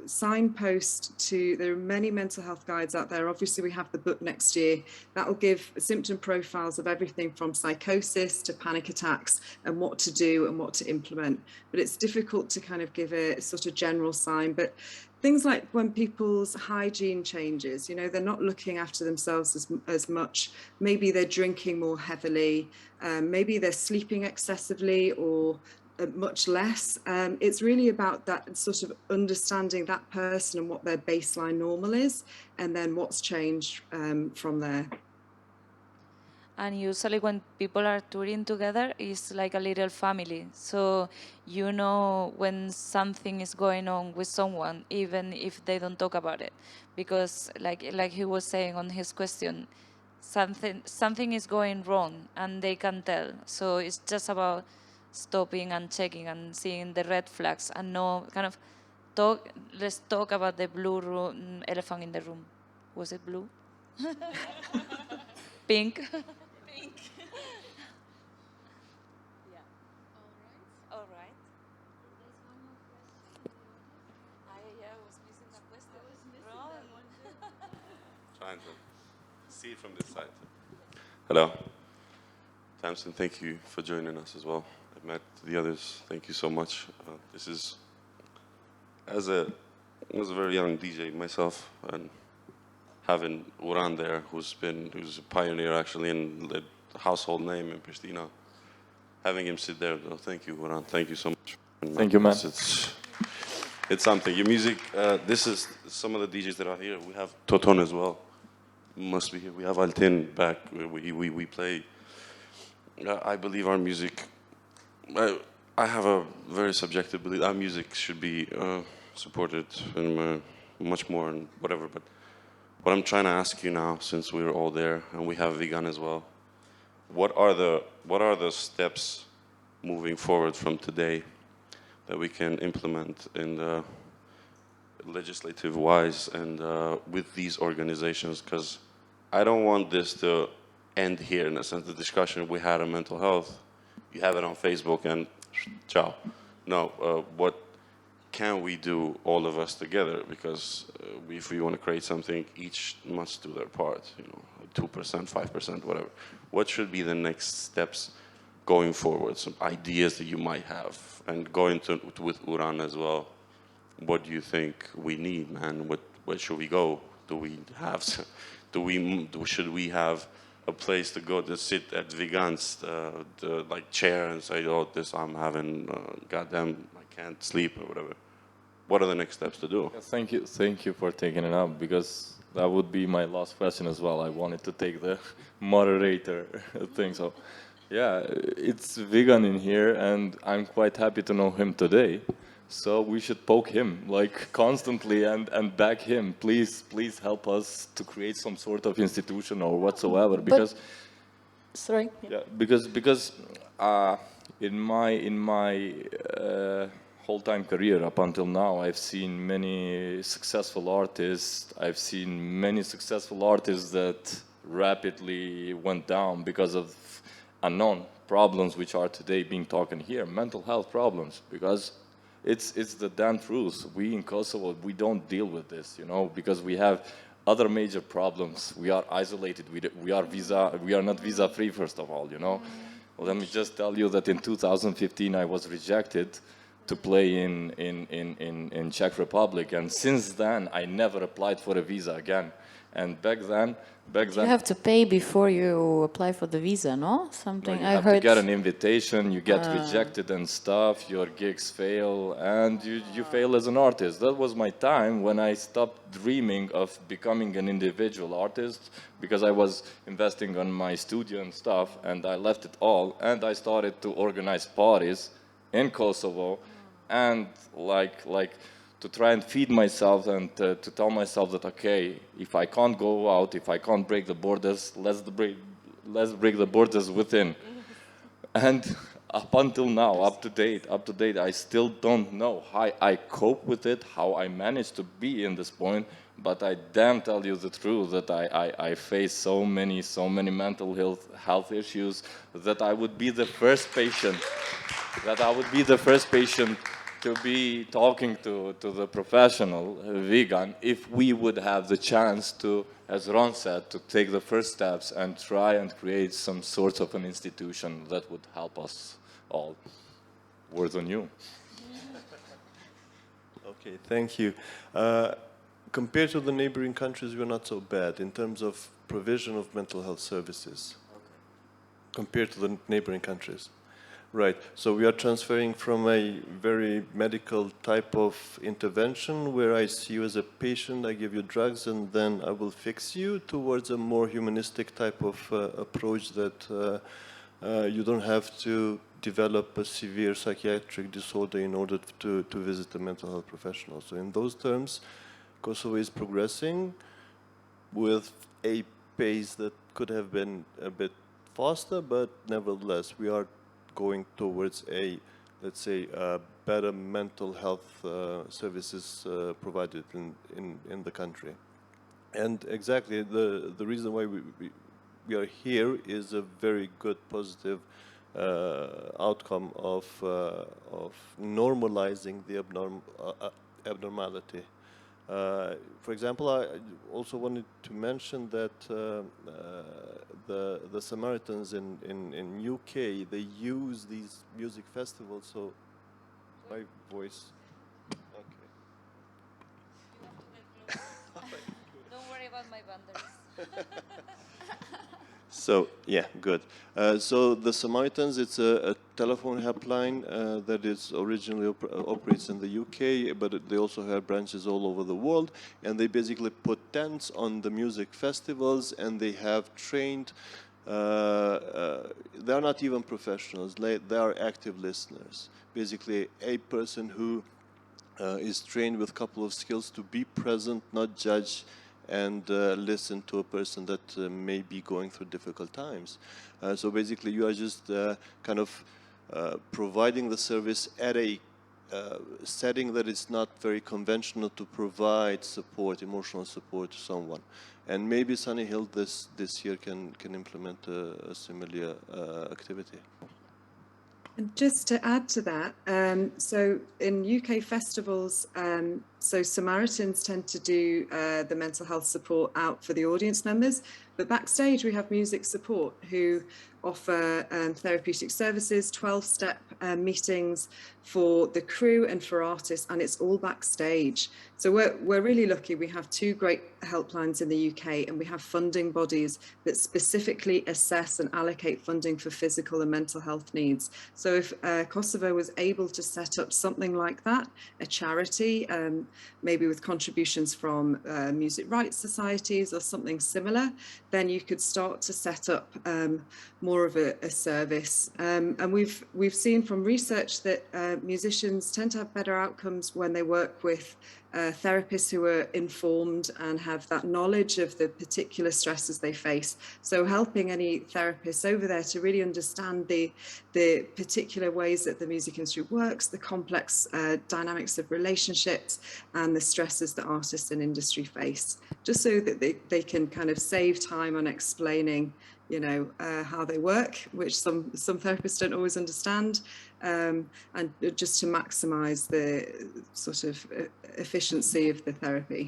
signpost to, there are many mental health guides out there. Obviously, we have the book next year that will give symptom profiles of everything from psychosis to panic attacks and what to do and what to implement. But it's difficult to kind of give a sort of general sign. But things like when people's hygiene changes, they're not looking after themselves as much. Maybe they're drinking more heavily. Maybe they're sleeping excessively or much less. It's really about that sort of understanding that person and what their baseline normal is, and then what's changed from there. And usually when people are touring together, it's like a little family. So when something is going on with someone, even if they don't talk about it. Because like he was saying on his question, something is going wrong and they can tell. So it's just about stopping and checking and seeing the red flags and let's talk about the blue elephant in the room. Was it blue? Pink. All right. I was missing the question. Trying to see it from this side. Hello. Tamsin, thank you for joining us as well. I've met the others. Thank you so much. This is, as a very young DJ myself, and having Uran there, who's a pioneer actually and a household name in Prishtina. Having him sit there, thank you, Uran. Thank you so much. Thank you, man. It's something. Your music, this is some of the DJs that are here. We have Toton as well. Must be here. We have Altin back. We play. I believe our music, I have a very subjective belief. Our music should be supported and much more and whatever. But what I'm trying to ask you now, since we're all there and we have Vegan as well, what are the steps moving forward from today that we can implement in the legislative wise and with these organizations? Because I don't want this to end here, in a sense. The discussion we had on mental health, you have it on Facebook and ciao. No, what can we do, all of us together? Because if we want to create something, each must do their part, 2%, 5%, whatever. What should be the next steps going forward? Some ideas that you might have, and going with Uran as well. What do you think we need, man? Where should we go? Should we have a place to go to sit at Vegan's like chair and say, oh, I'm having goddamn, I can't sleep or whatever. What are the next steps to do? Thank you for taking it up, because that would be my last question as well. I wanted to take the moderator thing. So yeah, it's Vegan in here, and I'm quite happy to know him today. So we should poke him like constantly and back him. Please help us to create some sort of institution or whatsoever. Because because in my whole time career up until now, I've seen many successful artists. I've seen many successful artists that rapidly went down because of unknown problems which are today being talking here, mental health problems, because it's the damn truth. We in Kosovo, we don't deal with this, you know, because we have other major problems. We are isolated. We are not visa free, first of all, you know. Well, let me just tell you that in 2015 I was rejected to play in Czech Republic, and since then I never applied for a visa again. And back then You have to pay before you apply for the visa, no? Something you I have heard. to get an invitation, you get rejected and stuff, your gigs fail, and you fail as an artist. That was my time when I stopped dreaming of becoming an individual artist, because I was investing on my studio and stuff, and I left it all, and I started to organize parties in Kosovo, and like to try and feed myself and to tell myself that, okay, if I can't go out, if I can't break the borders, let's break the borders within. And up until now, up to date, I still don't know how I cope with it, how I managed to be in this point, but I damn tell you the truth that I face so many mental health issues that I would be the first patient, to be talking to the professional vegan if we would have the chance to, as Ron said, to take the first steps and try and create some sort of an institution that would help us all. Words on you. Okay, thank you. Compared to the neighboring countries, we're not so bad in terms of provision of mental health services. Compared to the neighboring countries. Right, so we are transferring from a very medical type of intervention where I see you as a patient, I give you drugs, and then I will fix you, towards a more humanistic type of approach that you don't have to develop a severe psychiatric disorder in order to visit a mental health professional. So in those terms, Kosovo is progressing with a pace that could have been a bit faster, but nevertheless, we are going towards a, let's say, better mental health services provided in the country. And exactly the reason why we are here is a very good positive outcome of normalizing the abnormality. For example, I also wanted to mention that the Samaritans in UK, they use these music festivals. So my voice. Okay. Don't worry about my boundaries. So yeah, good. So the Samaritans, it's a telephone helpline that is originally operates in the UK, but they also have branches all over the world. And they basically put tents on the music festivals, and they have trained. They are not even professionals. They are active listeners. Basically, a person who is trained with a couple of skills to be present, not judge, and listen to a person that may be going through difficult times. So basically, you are just kind of providing the service at a setting that is not very conventional to provide support, emotional support to someone. And maybe Sunny Hill this year can implement a similar activity. And just to add to that, so in UK festivals, so Samaritans tend to do the mental health support out for the audience members, but backstage we have music support who offer therapeutic services, 12-step meetings for the crew and for artists, and it's all backstage. So we're really lucky. We have 2 great helplines in the UK, and we have funding bodies that specifically assess and allocate funding for physical and mental health needs. So if Kosovo was able to set up something like that, a charity, maybe with contributions from music rights societies or something similar, then you could start to set up more of a service. And we've seen from research that musicians tend to have better outcomes when they work with therapists who are informed and have that knowledge of the particular stresses they face. So helping any therapists over there to really understand the the particular ways that the music industry works, the complex dynamics of relationships, and the stresses that artists and industry face, just so that they can kind of save time on explaining, you know, how they work, which some therapists don't always understand, and just to maximize the sort of efficiency of the therapy.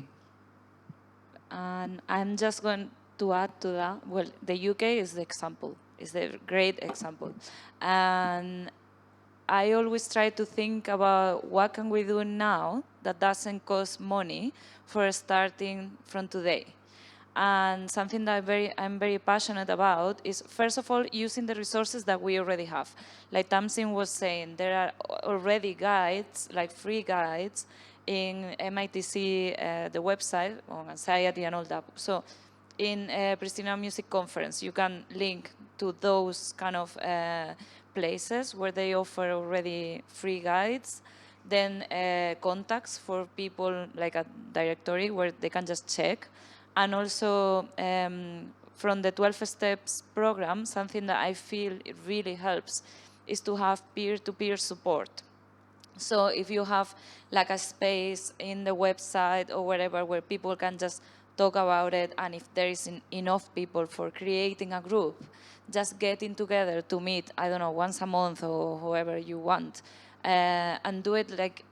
And I'm just going to add to that. Well, the UK is the example, is the great example. And I always try to think about what can we do now that doesn't cost money for starting from today. And something that I'm very passionate about is, first of all, using the resources that we already have. Like Tamsin was saying, there are already guides, like free guides, in MITC, the website on anxiety and all that. So in Prishtina Music Conference, you can link to those kind of places where they offer already free guides. Then contacts for people, like a directory where they can just check. And also from the 12 Steps program, something that I feel it really helps is to have peer-to-peer support. So if you have like a space in the website or wherever where people can just talk about it, and if there is enough people for creating a group, just getting together to meet, I don't know, once a month or however you want, and do it like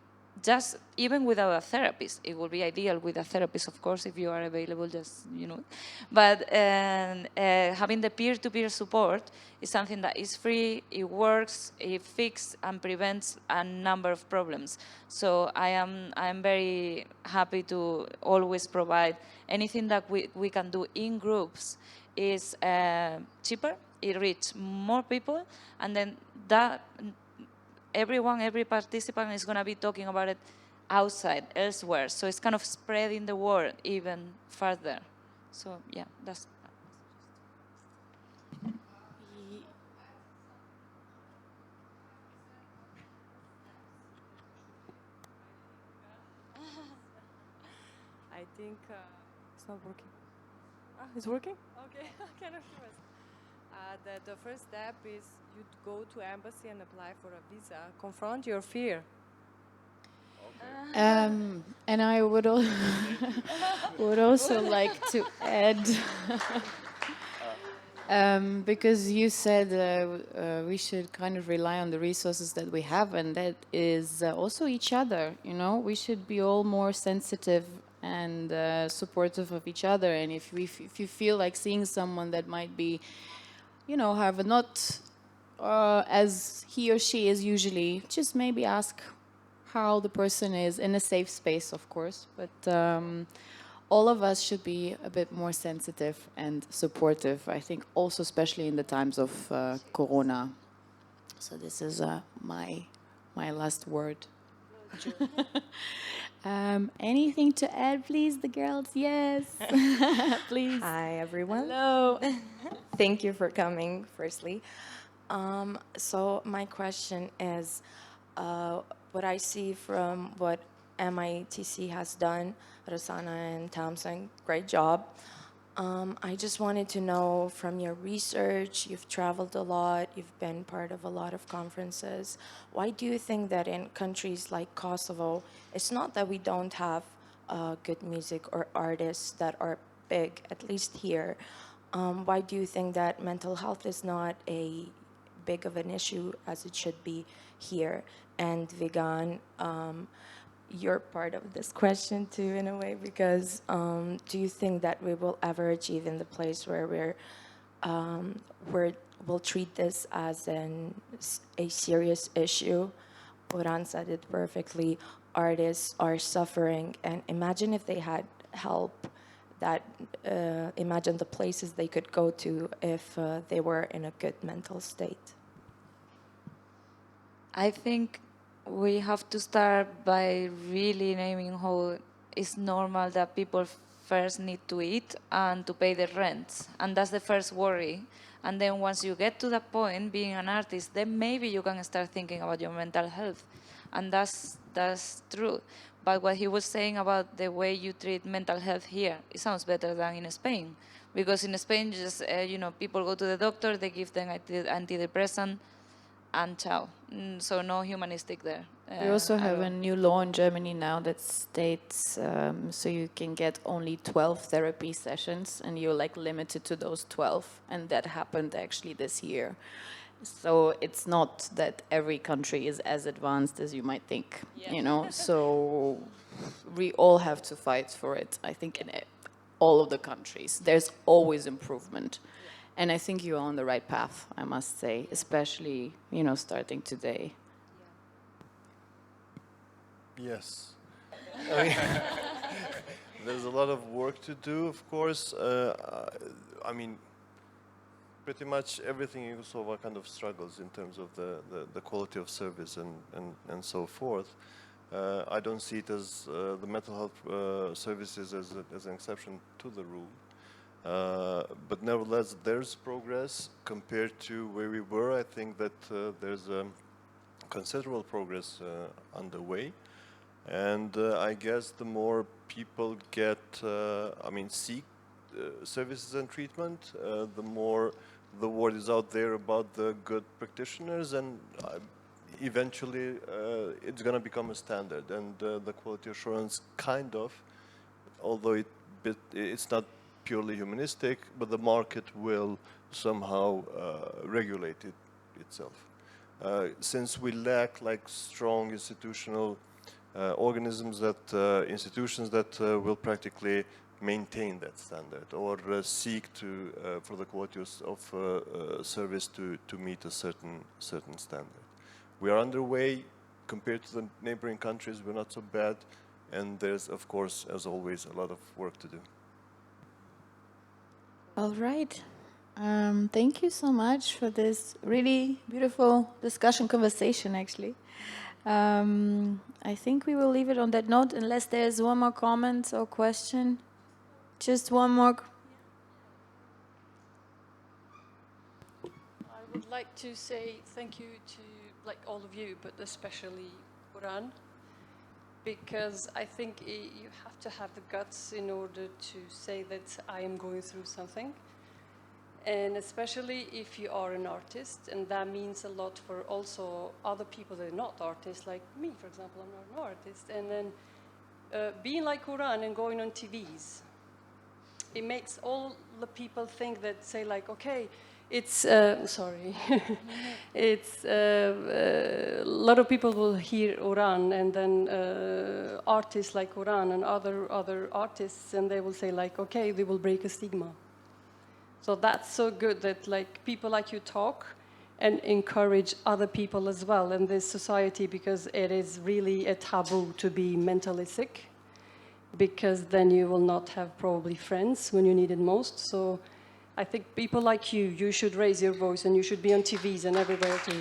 just even without a therapist. It would be ideal with a therapist, of course, if you are available, just, you know. But having the peer-to-peer support is something that is free, it works, it fixes and prevents a number of problems. So I'm very happy to always provide anything that we can do in groups is cheaper, it reaches more people, and then that every participant is going to be talking about it outside, elsewhere. So it's kind of spreading the word even further. So yeah, that's. I think it's not working. It's working? Okay, kind of sure. The first step is you go to embassy and apply for a visa. Confront your fear. And I would, would also like to add, because you said we should kind of rely on the resources that we have, and that is also each other. You know, we should be all more sensitive and supportive of each other. And if you feel like seeing someone that might be, you know, have not as he or she is usually, just maybe ask how the person is in a safe space, of course. But all of us should be a bit more sensitive and supportive, I think, also especially in the times of Corona. So this is my last word. Anything to add, please, the girls? Yes. Please. Hi, everyone. Hello. Thank you for coming, firstly. So my question is, what I see from what MITC has done, Rosanna and Thompson, great job. I just wanted to know from your research, you've traveled a lot, you've been part of a lot of conferences. Why do you think that in countries like Kosovo, it's not that we don't have good music or artists that are big, at least here. Why do you think that mental health is not a big of an issue as it should be here? And Vigan, you're part of this question too, in a way, because do you think that we will ever achieve in the place where we'll treat this as a serious issue? Boran said it perfectly. Artists are suffering, and imagine if they had help. Imagine the places they could go to if they were in a good mental state. I think we have to start by really naming how it's normal that people first need to eat and to pay their rent. And that's the first worry. And then once you get to that point, being an artist, then maybe you can start thinking about your mental health. And that's true. But what he was saying about the way you treat mental health here, it sounds better than in Spain. Because in Spain, just people go to the doctor, they give them antidepressant, and ciao. So no humanistic there. We also at have all. a new law in Germany now that states so you can get only 12 therapy sessions and you're like limited to those 12. And that happened actually this year. So it's not that every country is as advanced as you might think, you know. So we all have to fight for it, I think, in all of the countries. There's always improvement. And I think you're on the right path, I must say, especially, you know, starting today. Yes. I mean, there's a lot of work to do, of course. I mean, pretty much everything in Kosovo kind of struggles in terms of the quality of service and so forth. I don't see it as the mental health services as an exception to the rule. But nevertheless, there's progress compared to where we were. I think that there's considerable progress underway. And I guess the more people get, seek services and treatment, the more the word is out there about the good practitioners, and eventually it's going to become a standard. And the quality assurance kind of, although it's not purely humanistic, but the market will somehow regulate itself. Since we lack like strong institutional institutions that will practically maintain that standard or seek to for the quality of service to meet a certain standard. We are underway compared to the neighboring countries. We're not so bad, and there's, of course, as always, a lot of work to do. All right. Thank you so much for this really beautiful discussion conversation, actually. I think we will leave it on that note, unless there's one more comment or question. Just one more. I would like to say thank you to like all of you, but especially Quran, because I think you have to have the guts in order to say that I am going through something. And especially if you are an artist, and that means a lot for also other people that are not artists, like me, for example, I'm not an artist. And then being like Quran and going on TVs, it makes all the people think that, say like, okay, it's, sorry, it's, a lot of people will hear Quran and then artists like Quran and other artists, and they will say like, okay, they will break a stigma. So that's so good that like people like you talk and encourage other people as well in this society, because it is really a taboo to be mentally sick, because then you will not have probably friends when you need it most. So I think people like you should raise your voice and you should be on TVs and everywhere to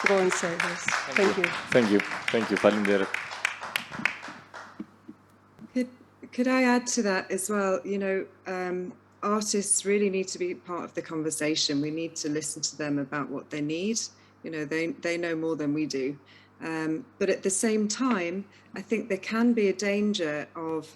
go and say this. Thank you. Thank you. Thank you. Faleminderit. Could I add to that as well? You know, artists really need to be part of the conversation. We need to listen to them about what they need. You know, they know more than we do. But at the same time, I think there can be a danger of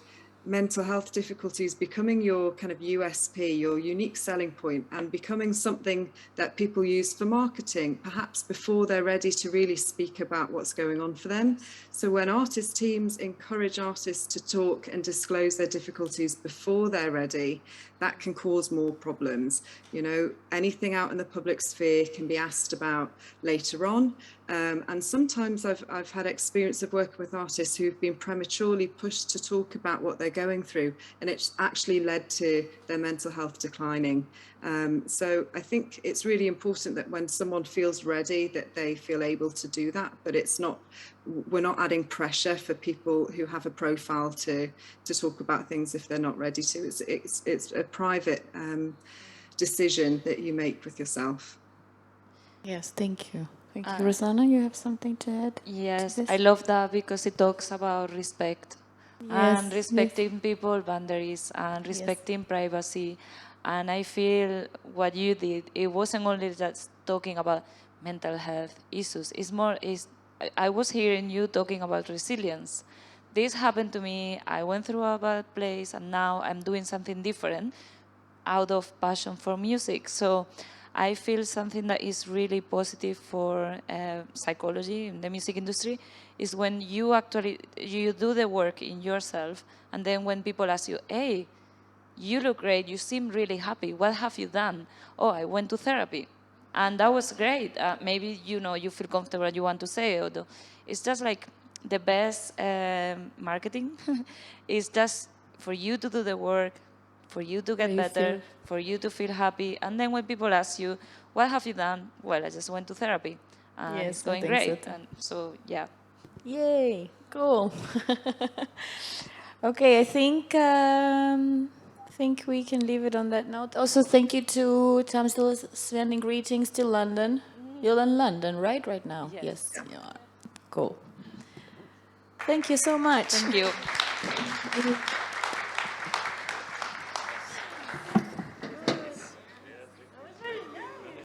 mental health difficulties becoming your kind of USP, your unique selling point, and becoming something that people use for marketing, perhaps before they're ready to really speak about what's going on for them. So when artist teams encourage artists to talk and disclose their difficulties before they're ready, that can cause more problems. You know, anything out in the public sphere can be asked about later on. And sometimes I've had experience of working with artists who've been prematurely pushed to talk about what they're going through, and it's actually led to their mental health declining. So I think it's really important that when someone feels ready, that they feel able to do that, but we're not adding pressure for people who have a profile to talk about things if they're not ready to. It's a private decision that you make with yourself. Yes, thank you. Thank you. Rosanna, you have something to add? Yes, to this? I love that because it talks about respect and respecting people boundaries and respecting privacy. And I feel what you did, it wasn't only just talking about mental health issues. I was hearing you talking about resilience. This happened to me. I went through a bad place, and now I'm doing something different out of passion for music. So I feel something that is really positive for psychology in the music industry is when you do the work in yourself, and then when people ask you, hey, you look great, you seem really happy, what have you done? Oh, I went to therapy. And that was great. Maybe, you feel comfortable, you want to say it. It's just like the best marketing is just for you to do the work, for you to get better, for you to feel happy. And then when people ask you, what have you done? Well, I just went to therapy. And Yes, it's going I think so great. too. And so, yeah. Yay, cool. Okay, I think we can leave it on that note. Also, thank you to Tom, still sending greetings to London. You're in London, right now? Yes, you are. Cool. Thank you so much. Thank you.